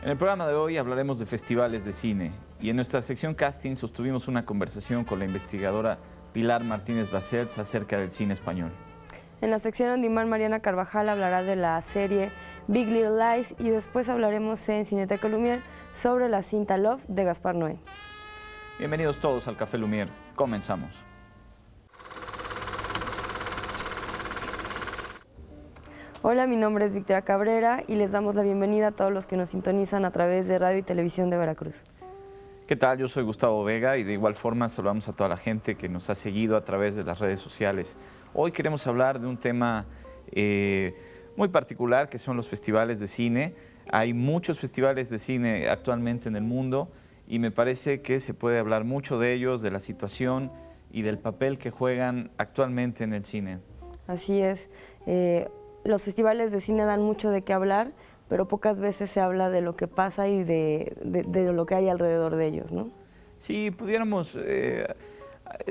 En el programa de hoy hablaremos de festivales de cine y en nuestra sección casting sostuvimos una conversación con la investigadora Pilar Martínez Basels acerca del cine español. En la sección On Demand, Mariana Carvajal hablará de la serie Big Little Lies y después hablaremos en Cineteca Lumière sobre la cinta Love de Gaspar Noé. Bienvenidos todos al Café Lumière. Comenzamos. Hola, mi nombre es Victoria Cabrera y les damos la bienvenida a todos los que nos sintonizan a través de Radio y Televisión de Veracruz. ¿Qué tal? Yo soy Gustavo Vega y de igual forma saludamos a toda la gente que nos ha seguido a través de las redes sociales. Hoy queremos hablar de un tema muy particular que son los festivales de cine. Hay muchos festivales de cine actualmente en el mundo y me parece que se puede hablar mucho de ellos, de la situación y del papel que juegan actualmente en el cine. Así es. Los festivales de cine dan mucho de qué hablar, pero pocas veces se habla de lo que pasa y de lo que hay alrededor de ellos, ¿no? Sí, pudiéramos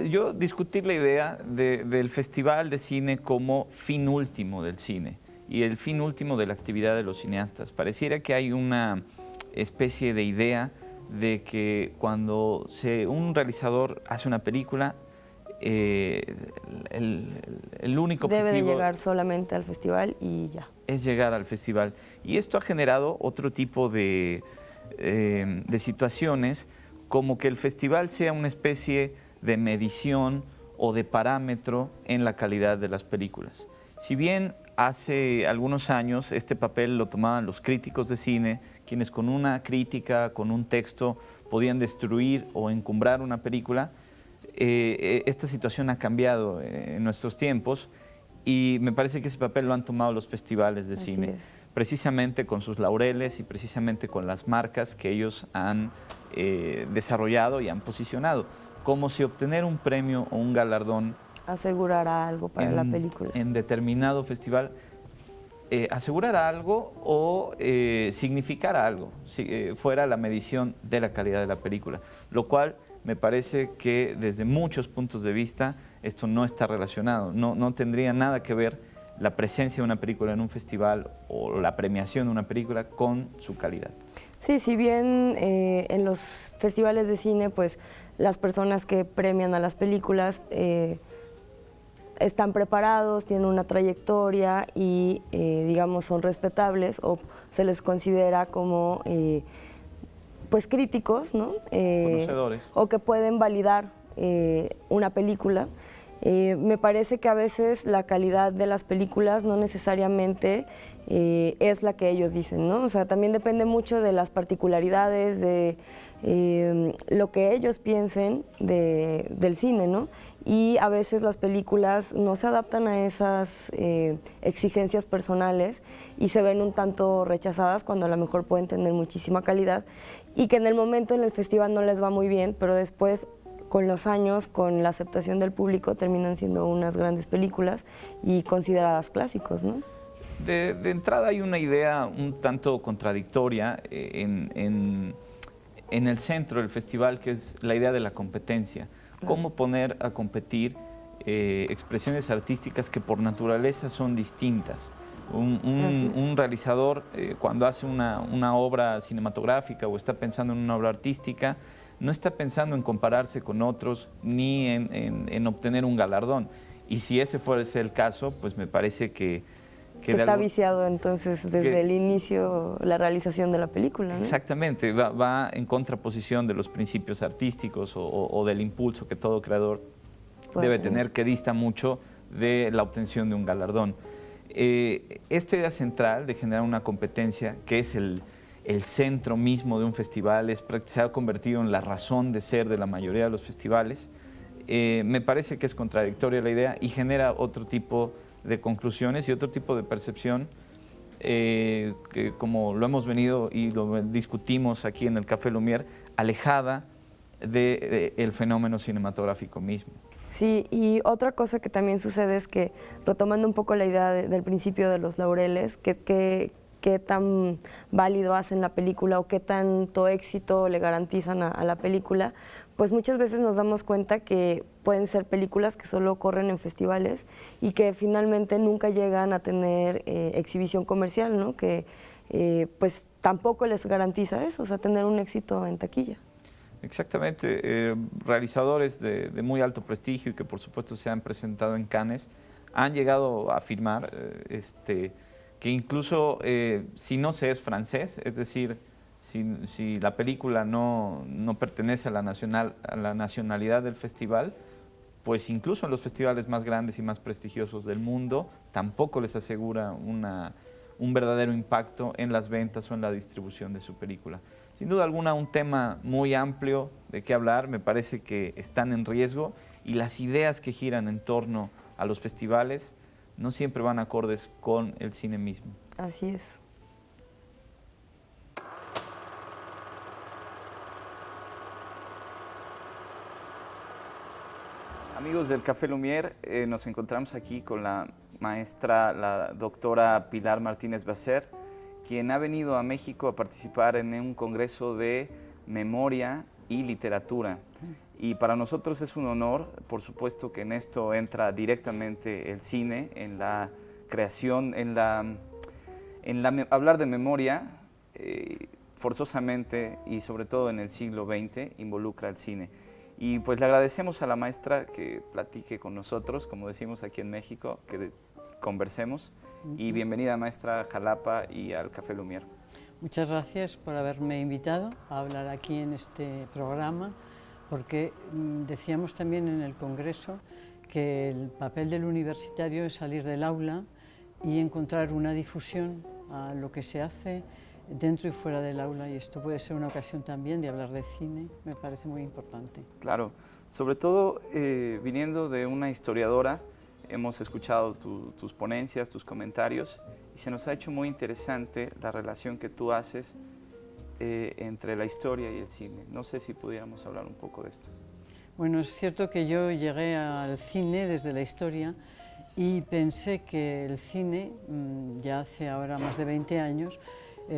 yo discutir la idea del festival de cine como fin último del cine y el fin último de la actividad de los cineastas. Pareciera que hay una especie de idea de que cuando un realizador hace una película, el único objetivo debe de llegar solamente al festival y ya. Es llegar al festival. Y esto ha generado otro tipo de situaciones, como que el festival sea una especie de medición o de parámetro en la calidad de las películas. Si bien hace algunos años este papel lo tomaban los críticos de cine, quienes con una crítica, con un texto, podían destruir o encumbrar una película, esta situación ha cambiado en nuestros tiempos y me parece que ese papel lo han tomado los festivales de cine, precisamente con sus laureles y precisamente con las marcas que ellos han desarrollado y han posicionado, como si obtener un premio o un galardón asegurara algo para la película. En determinado festival asegurara algo o significara algo, si fuera la medición de la calidad de la película, lo cual me parece que desde muchos puntos de vista esto no está relacionado, no tendría nada que ver la presencia de una película en un festival o la premiación de una película con su calidad. Sí, si bien en los festivales de cine, pues las personas que premian a las películas están preparados, tienen una trayectoria y digamos son respetables o se les considera como pues críticos, ¿no? Conocedores. O que pueden validar una película. Me parece que a veces la calidad de las películas no necesariamente es la que ellos dicen, ¿no? O sea, también depende mucho de las particularidades, de lo que ellos piensen del cine, ¿no? Y a veces las películas no se adaptan a esas exigencias personales y se ven un tanto rechazadas cuando a lo mejor pueden tener muchísima calidad y que en el momento en el festival no les va muy bien, pero después con los años, con la aceptación del público, terminan siendo unas grandes películas y consideradas clásicos, ¿no? De entrada hay una idea un tanto contradictoria en el centro del festival, que es la idea de la competencia. Cómo poner a competir expresiones artísticas que por naturaleza son distintas. Un realizador cuando hace una obra cinematográfica o está pensando en una obra artística, no está pensando en compararse con otros ni en obtener un galardón. Y si ese fuese el caso, pues me parece que está viciado entonces desde el inicio la realización de la película, ¿no? Exactamente, va en contraposición de los principios artísticos o del impulso que todo creador debe tener, que dista mucho de la obtención de un galardón. Esta idea central de generar una competencia, que es el centro mismo de un festival, se ha convertido en la razón de ser de la mayoría de los festivales, me parece que es contradictoria la idea y genera otro tipo de conclusiones y otro tipo de percepción que, como lo hemos venido y lo discutimos aquí en el Café Lumière, alejada del fenómeno cinematográfico mismo. Sí, y otra cosa que también sucede es que, retomando un poco la idea del principio de los laureles, qué tan válido hacen la película o qué tanto éxito le garantizan a la película, pues muchas veces nos damos cuenta que pueden ser películas que solo corren en festivales y que finalmente nunca llegan a tener exhibición comercial, ¿no? Que pues tampoco les garantiza eso, o sea, tener un éxito en taquilla. Exactamente, realizadores de muy alto prestigio y que por supuesto se han presentado en Cannes han llegado a afirmar que incluso si no se es francés, es decir, si la película no pertenece a la nacionalidad del festival, pues incluso en los festivales más grandes y más prestigiosos del mundo tampoco les asegura un verdadero impacto en las ventas o en la distribución de su película. Sin duda alguna, un tema muy amplio de qué hablar, me parece que están en riesgo y las ideas que giran en torno a los festivales no siempre van acordes con el cine mismo. Así es. Amigos del Café Lumière, nos encontramos aquí con la maestra, la doctora Pilar Martínez Bacer, quien ha venido a México a participar en un congreso de memoria y literatura. Y para nosotros es un honor, por supuesto que en esto entra directamente el cine, en la creación, hablar de memoria, forzosamente y sobre todo en el siglo XX, involucra al cine. Y pues le agradecemos a la maestra que platique con nosotros, como decimos aquí en México, que conversemos. Y bienvenida, maestra, a Jalapa y al Café Lumière. Muchas gracias por haberme invitado a hablar aquí en este programa, porque decíamos también en el Congreso que el papel del universitario es salir del aula y encontrar una difusión a lo que se hace dentro y fuera del aula, y esto puede ser una ocasión también de hablar de cine, me parece muy importante. Claro, sobre todo viniendo de una historiadora, hemos escuchado tus ponencias, tus comentarios, y se nos ha hecho muy interesante la relación que tú haces entre la historia y el cine. No sé si pudiéramos hablar un poco de esto. Bueno, es cierto que yo llegué al cine desde la historia y pensé que el cine, ya hace ahora más de 20 años,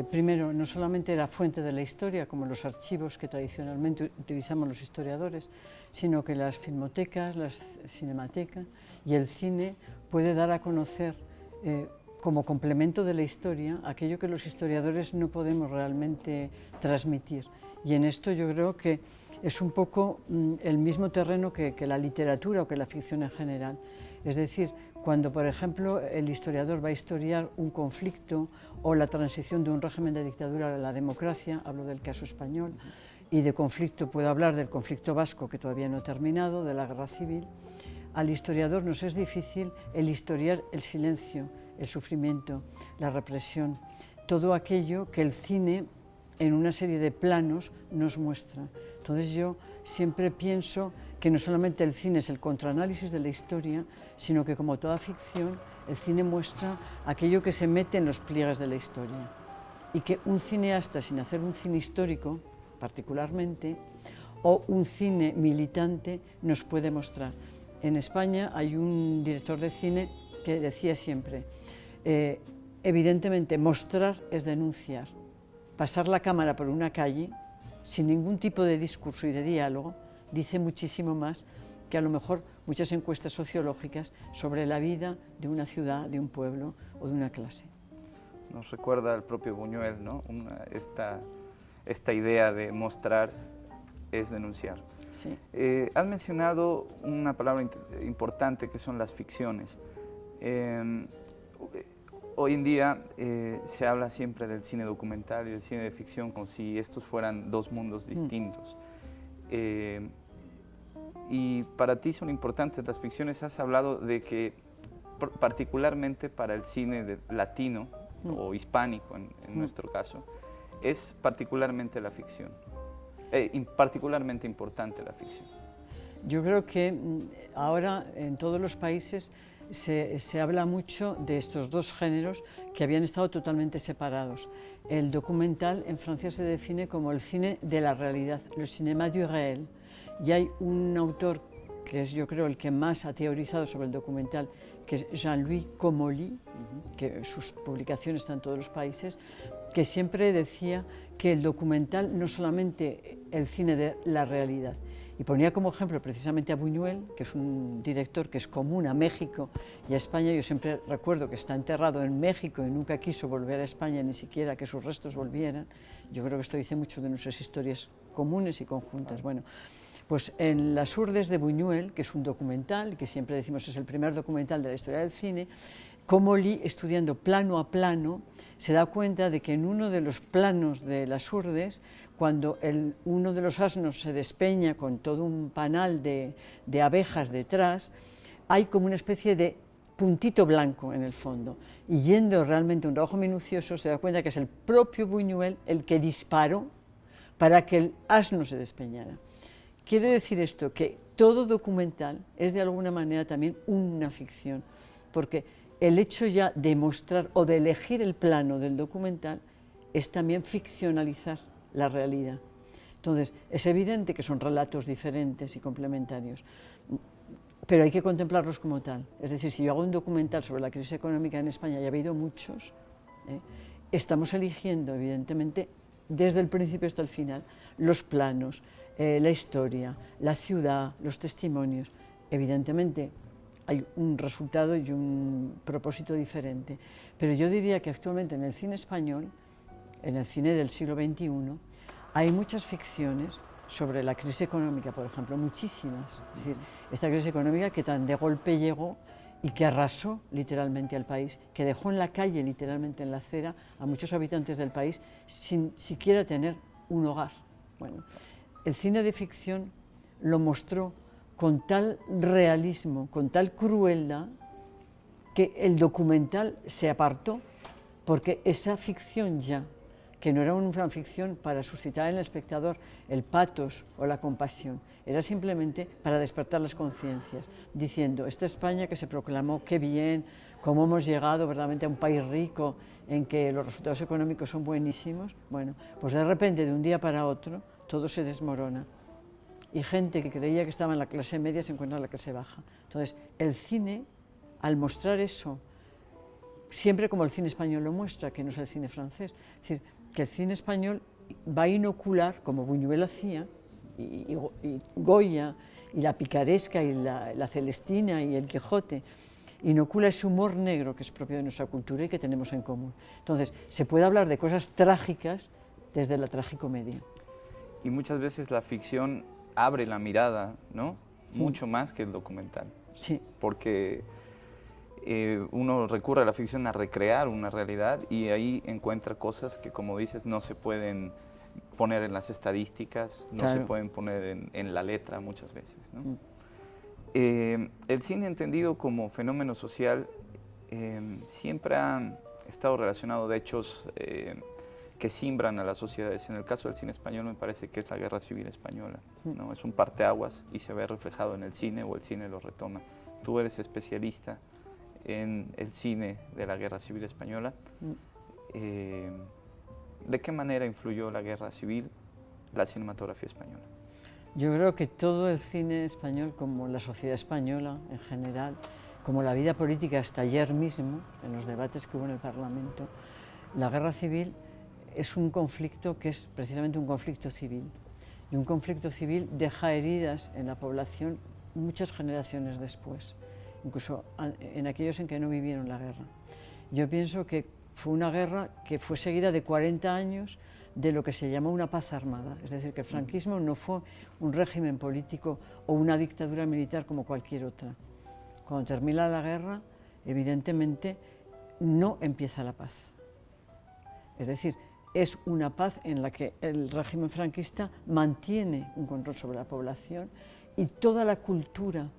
primero, no solamente era fuente de la historia, como los archivos que tradicionalmente utilizamos los historiadores, sino que las filmotecas, las cinematecas y el cine puede dar a conocer, como complemento de la historia, aquello que los historiadores no podemos realmente transmitir. Y en esto yo creo que es un poco el mismo terreno que la literatura o que la ficción en general. Es decir, cuando, por ejemplo, el historiador va a historiar un conflicto o la transición de un régimen de dictadura a la democracia, hablo del caso español, y de conflicto puedo hablar del conflicto vasco, que todavía no ha terminado, de la guerra civil, al historiador nos es difícil el historiar el silencio, el sufrimiento, la represión, todo aquello que el cine en una serie de planos nos muestra. Entonces yo siempre pienso que no solamente el cine es el contraanálisis de la historia, sino que como toda ficción, el cine muestra aquello que se mete en los pliegues de la historia. Y que un cineasta, sin hacer un cine histórico, particularmente, o un cine militante, nos puede mostrar. En España hay un director de cine que decía siempre, evidentemente mostrar es denunciar. Pasar la cámara por una calle, sin ningún tipo de discurso y de diálogo, dice muchísimo más que a lo mejor muchas encuestas sociológicas sobre la vida de una ciudad, de un pueblo o de una clase. Nos recuerda al propio Buñuel, ¿no? Esta idea de mostrar es denunciar. Sí. Has mencionado una palabra importante que son las ficciones. Hoy en día se habla siempre del cine documental y del cine de ficción como si estos fueran dos mundos distintos. Y para ti son importantes las ficciones. Has hablado de que particularmente para el cine latino o hispánico en nuestro caso, es particularmente la ficción, particularmente importante la ficción. Yo creo que ahora en todos los países se habla mucho de estos dos géneros que habían estado totalmente separados. El documental en Francia se define como el cine de la realidad, le cinéma du réel. Y hay un autor que es, yo creo, el que más ha teorizado sobre el documental, que es Jean-Louis Comolli, que sus publicaciones están en todos los países, que siempre decía que el documental no solamente el cine de la realidad, Y ponía como ejemplo precisamente a Buñuel, que es un director que es común a México y a España. Yo siempre recuerdo que está enterrado en México y nunca quiso volver a España, ni siquiera que sus restos volvieran. Yo creo que esto dice mucho de nuestras historias comunes y conjuntas. Bueno, pues en Las Urdes de Buñuel, que es un documental, que siempre decimos es el primer documental de la historia del cine, Comolli, estudiando plano a plano, se da cuenta de que en uno de los planos de Las Urdes, cuando uno de los asnos se despeña con todo un panal de abejas detrás, hay como una especie de puntito blanco en el fondo. Y yendo realmente a un trabajo minucioso, se da cuenta que es el propio Buñuel el que disparó para que el asno se despeñara. Quiere decir esto, que todo documental es de alguna manera también una ficción, porque el hecho ya de mostrar o de elegir el plano del documental es también ficcionalizar la realidad. Entonces, es evidente que son relatos diferentes y complementarios, pero hay que contemplarlos como tal. Es decir, si yo hago un documental sobre la crisis económica en España, y ha habido muchos, estamos eligiendo, evidentemente, desde el principio hasta el final, los planos, la historia, la ciudad, los testimonios. Evidentemente, hay un resultado y un propósito diferente. Pero yo diría que actualmente en el cine español, en el cine del siglo XXI, hay muchas ficciones sobre la crisis económica, por ejemplo, muchísimas. Es decir, esta crisis económica que tan de golpe llegó y que arrasó literalmente al país, que dejó en la calle, literalmente en la acera, a muchos habitantes del país sin siquiera tener un hogar. Bueno, el cine de ficción lo mostró con tal realismo, con tal crueldad, que el documental se apartó, porque esa ficción ya, que no era una ficción para suscitar en el espectador el patos o la compasión, era simplemente para despertar las conciencias, diciendo, esta España que se proclamó, qué bien, cómo hemos llegado verdaderamente a un país rico en que los resultados económicos son buenísimos, bueno, pues de repente, de un día para otro, todo se desmorona. Y gente que creía que estaba en la clase media se encuentra en la clase baja. Entonces, el cine, al mostrar eso, siempre como el cine español lo muestra, que no es el cine francés, es decir, que el cine español va a inocular, como Buñuel hacía, y Goya, y la picaresca, y la Celestina, y el Quijote, inocula ese humor negro que es propio de nuestra cultura y que tenemos en común. Entonces, se puede hablar de cosas trágicas desde la tragicomedia. Y muchas veces la ficción abre la mirada, ¿no? Sí. Mucho más que el documental. Sí. Porque uno recurre a la ficción a recrear una realidad y ahí encuentra cosas que, como dices, no se pueden poner en las estadísticas, no Claro. se pueden poner en la letra muchas veces, ¿no? El cine entendido como fenómeno social siempre ha estado relacionado, de hechos que simbran a las sociedades. En el caso del cine español me parece que es la Guerra Civil Española, ¿no? Es un parteaguas y se ve reflejado en el cine o el cine lo retoma. Tú eres especialista en el cine de la Guerra Civil Española. ¿De qué manera influyó la Guerra Civil la cinematografía española? Yo creo que todo el cine español, como la sociedad española en general, como la vida política hasta ayer mismo, en los debates que hubo en el Parlamento, la Guerra Civil es un conflicto que es precisamente un conflicto civil. Y un conflicto civil deja heridas en la población muchas generaciones después, incluso en aquellos en que no vivieron la guerra. Yo pienso que fue una guerra que fue seguida de 40 años de lo que se llamó una paz armada. Es decir, que el franquismo no fue un régimen político o una dictadura militar como cualquier otra. Cuando termina la guerra, evidentemente, no empieza la paz. Es decir, es una paz en la que el régimen franquista mantiene un control sobre la población y toda la cultura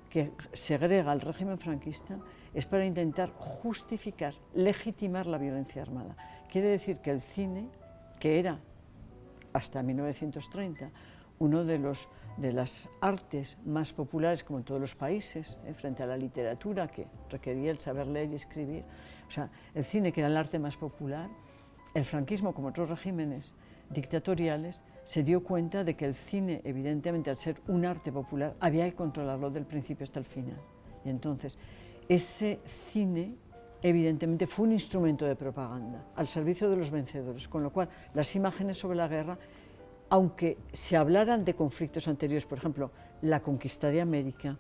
que segrega al régimen franquista es para intentar justificar, legitimar la violencia armada. Quiere decir que el cine, que era hasta 1930 uno de las artes más populares, como en todos los países, frente a la literatura, que requería el saber leer y escribir, o sea, el cine, que era el arte más popular, el franquismo, como otros regímenes dictatoriales, se dio cuenta de que el cine, evidentemente, al ser un arte popular, había que controlarlo del principio hasta el final. Y entonces, ese cine, evidentemente, fue un instrumento de propaganda al servicio de los vencedores, con lo cual las imágenes sobre la guerra aunque se hablaran de conflictos anteriores, por ejemplo, la conquista de América,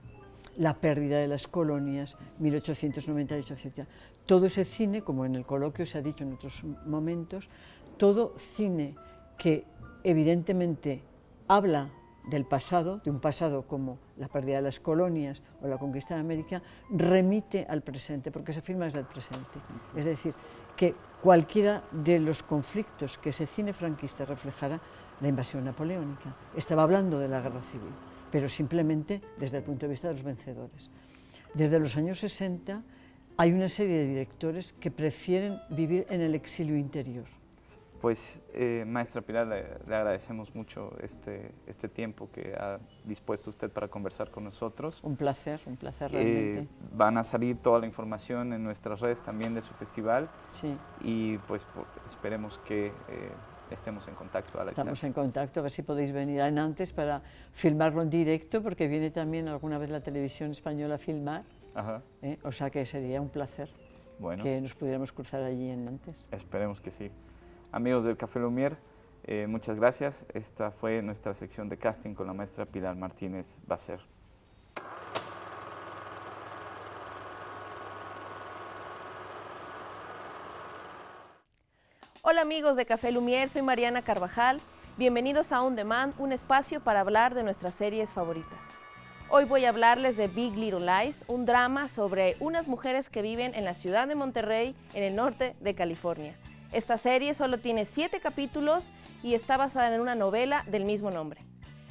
la pérdida de las colonias, 1898, etc. Todo ese cine, como en el coloquio se ha dicho en otros momentos, todo cine que evidentemente habla del pasado, de un pasado como la pérdida de las colonias o la conquista de América, remite al presente, porque se filma desde el presente. Es decir, que cualquiera de los conflictos que ese cine franquista reflejara, la invasión napoleónica, estaba hablando de la guerra civil, pero simplemente desde el punto de vista de los vencedores. Desde los años 60 hay una serie de directores que prefieren vivir en el exilio interior. Pues, maestra Pilar, le agradecemos mucho este tiempo que ha dispuesto usted para conversar con nosotros. Un placer realmente. Van a salir toda la información en nuestras redes también de su festival. Sí. Y pues esperemos que estemos en contacto a la Estamos distancia. en contacto, a ver si podéis venir en antes para filmarlo en directo, porque viene también alguna vez la televisión española a filmar. Ajá. O sea que sería un placer que nos pudiéramos cruzar allí en Nantes. Esperemos que sí. Amigos del Café Lumière, muchas gracias. Esta fue nuestra sección de casting con la maestra Pilar Martínez Bacer. Hola amigos de Café Lumière, soy Mariana Carvajal. Bienvenidos a On Demand, un espacio para hablar de nuestras series favoritas. Hoy voy a hablarles de Big Little Lies, un drama sobre unas mujeres que viven en la ciudad de Monterrey, en el norte de California. Esta serie solo tiene 7 capítulos y está basada en una novela del mismo nombre.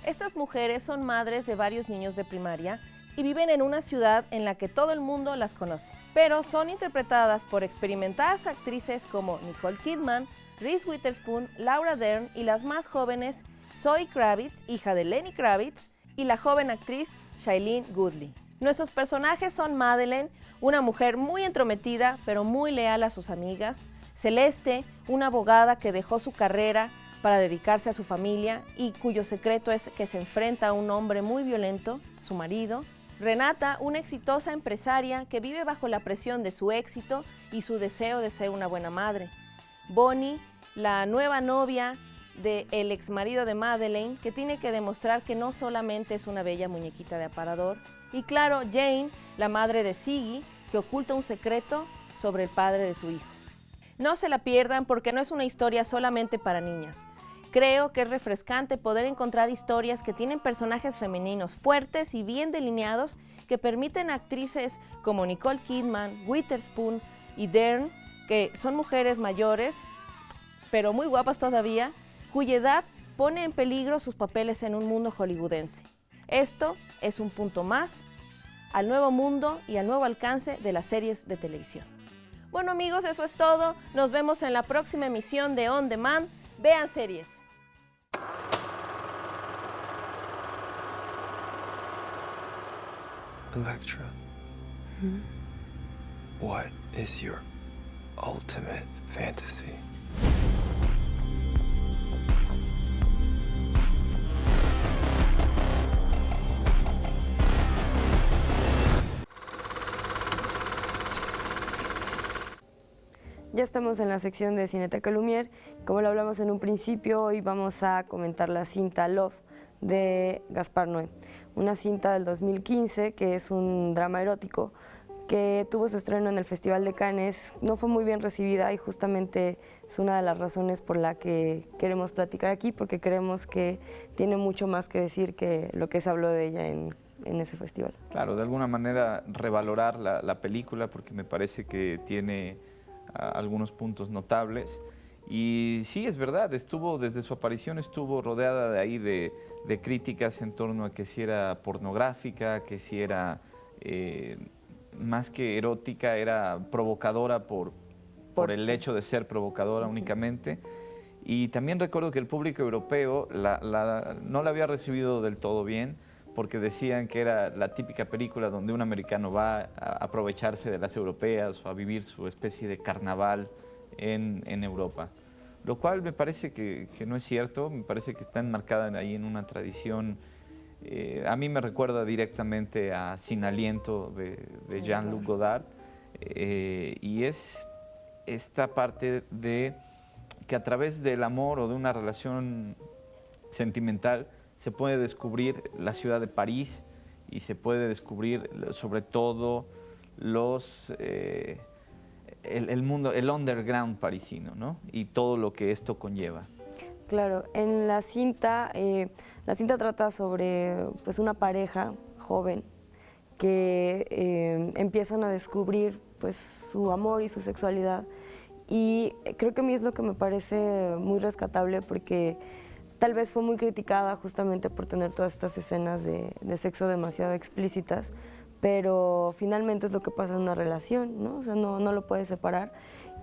Estas mujeres son madres de varios niños de primaria y viven en una ciudad en la que todo el mundo las conoce, pero son interpretadas por experimentadas actrices como Nicole Kidman, Reese Witherspoon, Laura Dern y las más jóvenes Zoe Kravitz, hija de Lenny Kravitz, y la joven actriz Shailene Woodley. Nuestros personajes son Madeleine, una mujer muy entrometida pero muy leal a sus amigas, Celeste, una abogada que dejó su carrera para dedicarse a su familia y cuyo secreto es que se enfrenta a un hombre muy violento, su marido. Renata, una exitosa empresaria que vive bajo la presión de su éxito y su deseo de ser una buena madre. Bonnie, la nueva novia del exmarido de Madeleine, que tiene que demostrar que no solamente es una bella muñequita de aparador. Y claro, Jane, la madre de Siggy, que oculta un secreto sobre el padre de su hijo. No se la pierdan porque no es una historia solamente para niñas. Creo que es refrescante poder encontrar historias que tienen personajes femeninos fuertes y bien delineados que permiten a actrices como Nicole Kidman, Witherspoon y Dern, que son mujeres mayores, pero muy guapas todavía, cuya edad pone en peligro sus papeles en un mundo hollywoodense. Esto es un punto más al nuevo mundo y al nuevo alcance de las series de televisión. Bueno amigos, eso es todo. Nos vemos en la próxima emisión de On Demand. Vean series. Electra, what is your ultimate fantasy? Ya estamos en la sección de Cineteca Lumière. Como lo hablamos en un principio, hoy vamos a comentar la cinta Love de Gaspar Noé, una cinta del 2015 que es un drama erótico que tuvo su estreno en el Festival de Cannes. No fue muy bien recibida y justamente es una de las razones por la que queremos platicar aquí, porque creemos que tiene mucho más que decir que lo que se habló de ella en ese festival. Claro, de alguna manera revalorar la película porque me parece que tiene algunos puntos notables. Y sí, es verdad, desde su aparición estuvo rodeada de ahí de críticas en torno a que si era pornográfica, que si era más que erótica, era provocadora por el hecho de ser provocadora únicamente. Y también recuerdo que el público europeo no la había recibido del todo bien, porque decían que era la típica película donde un americano va a aprovecharse de las europeas o a vivir su especie de carnaval en Europa. Lo cual me parece que no es cierto, me parece que está enmarcada ahí en una tradición. A mí me recuerda directamente a Sin Aliento de Jean-Luc Godard, y es esta parte de que a través del amor o de una relación sentimental, se puede descubrir la ciudad de París y se puede descubrir sobre todo el mundo, el underground parisino, ¿no? Y todo lo que esto conlleva. Claro, en la cinta trata sobre pues, una pareja joven que empiezan a descubrir pues, su amor y su sexualidad. Y creo que a mí es lo que me parece muy rescatable porque tal vez fue muy criticada justamente por tener todas estas escenas de sexo demasiado explícitas, pero finalmente es lo que pasa en una relación, ¿no? O sea, no lo puedes separar.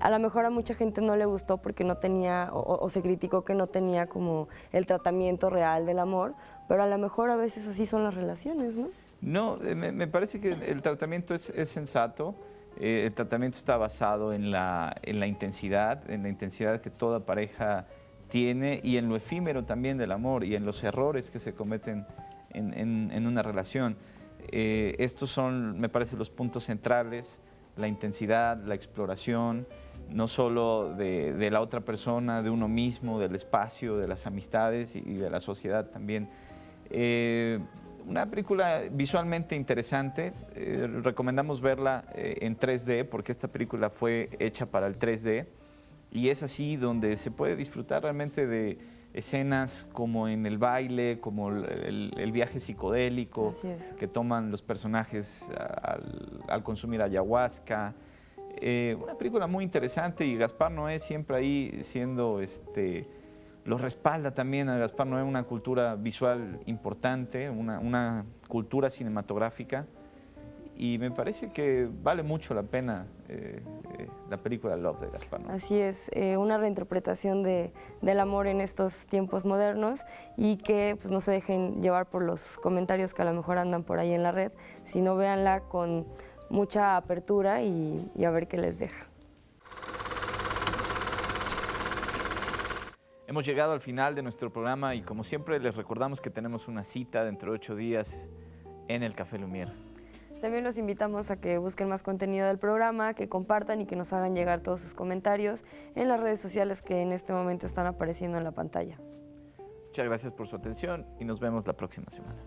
A lo mejor a mucha gente no le gustó porque no tenía, o se criticó que no tenía como el tratamiento real del amor, pero a lo mejor a veces así son las relaciones, ¿no? No, me parece que el tratamiento es sensato. El tratamiento está basado en la intensidad que toda pareja tiene y en lo efímero también del amor y en los errores que se cometen en una relación. Estos son, me parece, los puntos centrales: la intensidad, la exploración, no solo de la otra persona, de uno mismo, del espacio, de las amistades y de la sociedad también. Una película visualmente interesante, recomendamos verla en 3D porque esta película fue hecha para el 3D y es así donde se puede disfrutar realmente de escenas como en el baile, como el viaje psicodélico que toman los personajes al consumir ayahuasca. Una película muy interesante y Gaspar Noé siempre ahí siendo lo respalda también a Gaspar Noé, una cultura visual importante, una cultura cinematográfica, y me parece que vale mucho la pena la película Love de Gaspar Noé. Así es, una reinterpretación del amor en estos tiempos modernos y que pues, no se dejen llevar por los comentarios que a lo mejor andan por ahí en la red, sino véanla con mucha apertura y a ver qué les deja. Hemos llegado al final de nuestro programa y como siempre les recordamos que tenemos una cita dentro de 8 días en el Café Lumière. También los invitamos a que busquen más contenido del programa, que compartan y que nos hagan llegar todos sus comentarios en las redes sociales que en este momento están apareciendo en la pantalla. Muchas gracias por su atención y nos vemos la próxima semana.